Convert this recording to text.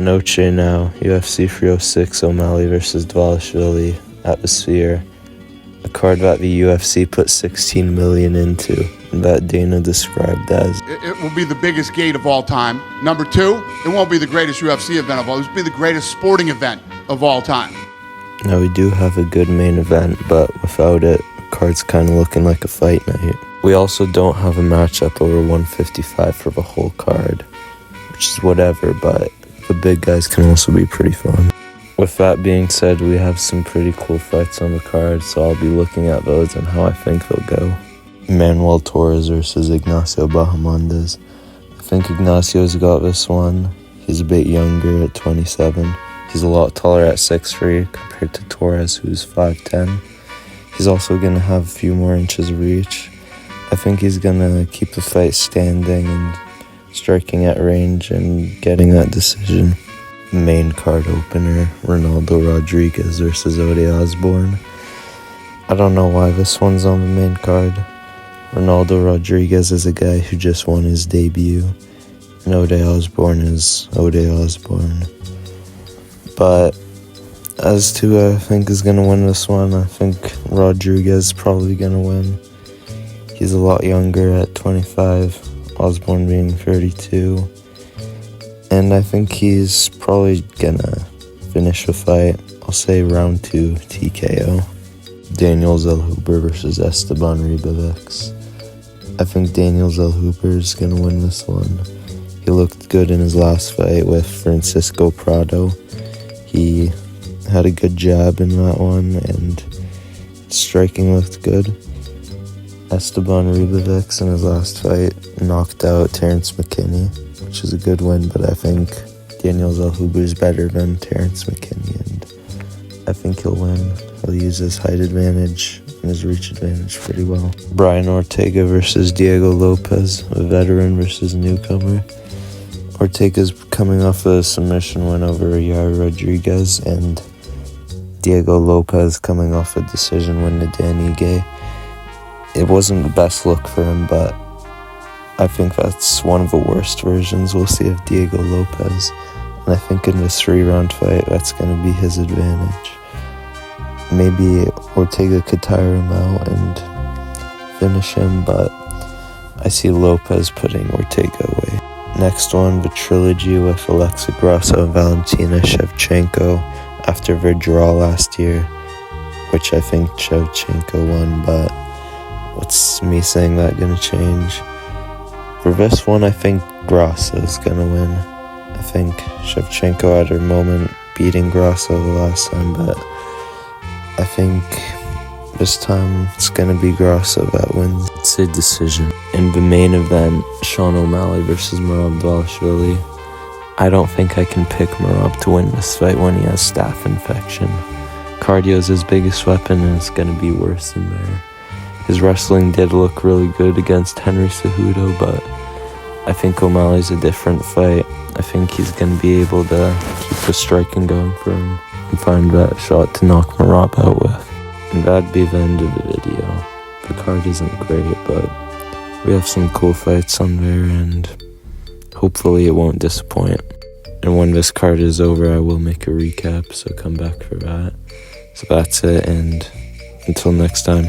got Noche now, UFC 306 O'Malley versus Dvalishvili at the Sphere. A card that the UFC put $16 million into, and that Dana described as it will be the biggest gate of all time. Number two, it won't be the greatest UFC event of all. It will be the greatest sporting event of all time. Now we do have a good main event, but without it, the card's kind of looking like a fight night. We also don't have a matchup over 155 for the whole card, which is whatever, but the big guys can also be pretty fun. With that being said, we have some pretty cool fights on the card, so I'll be looking at those and how I think they'll go. Manuel Torres versus Ignacio Bahamondes. I think Ignacio's got this one. He's a bit younger at 27. He's a lot taller at 6'3" compared to Torres, who's 5'10". He's also going to have a few more inches of reach. I think he's going to keep the fight standing and striking at range and getting that decision. Main card opener, Ronaldo Rodriguez versus Ode Osbourne. I don't know why this one's on the main card. Ronaldo Rodriguez is a guy who just won his debut, and Ode Osbourne is Ode Osbourne. But as to who I think is going to win this one, I think Rodriguez is probably going to win. He's a lot younger at 25, Osbourne being 32. And I think he's probably gonna finish the fight. I'll say round 2 TKO. Daniel Zellhuber versus Esteban Ribovics. I think Daniel Zellhuber is gonna win this one. He looked good in his last fight with Francisco Prado. He had a good jab in that one, and striking looked good. Esteban Ribovics in his last fight knocked out Terrence McKinney, which is a good win, but I think Daniel Zellhuber is better than Terrence McKinney, and I think he'll win. He'll use his height advantage and his reach advantage pretty well. Brian Ortega versus Diego Lopez, a veteran versus newcomer. Ortega's coming off a submission win over Yair Rodriguez, and Diego Lopez coming off a decision win to Dan Ige. It wasn't the best look for him, but I think that's one of the worst versions we'll see of Diego Lopez. And I think in this 3-round fight, that's going to be his advantage. Maybe Ortega could tire him out and finish him, but I see Lopez putting Ortega away. Next one, the trilogy with Alexa Grasso and Valentina Shevchenko after their draw last year, which I think Shevchenko won, but what's me saying that going to change? For this one, I think Grasso is going to win. I think Shevchenko had her moment beating Grasso the last time, but I think this time it's going to be Grasso that wins. It's a decision. In the main event, Sean O'Malley versus Merab Dvalishvili. I don't think I can pick Merab to win this fight when he has staph infection. Cardio is his biggest weapon, and it's going to be worse in there. His wrestling did look really good against Henry Cejudo, but I think O'Malley's a different fight. I think he's going to be able to keep the striking going for him and find that shot to knock Merab out with. And that'd be the end of the video. The card isn't great, but we have some cool fights on there, and hopefully it won't disappoint. And when this card is over, I will make a recap, so come back for that. So that's it, and until next time.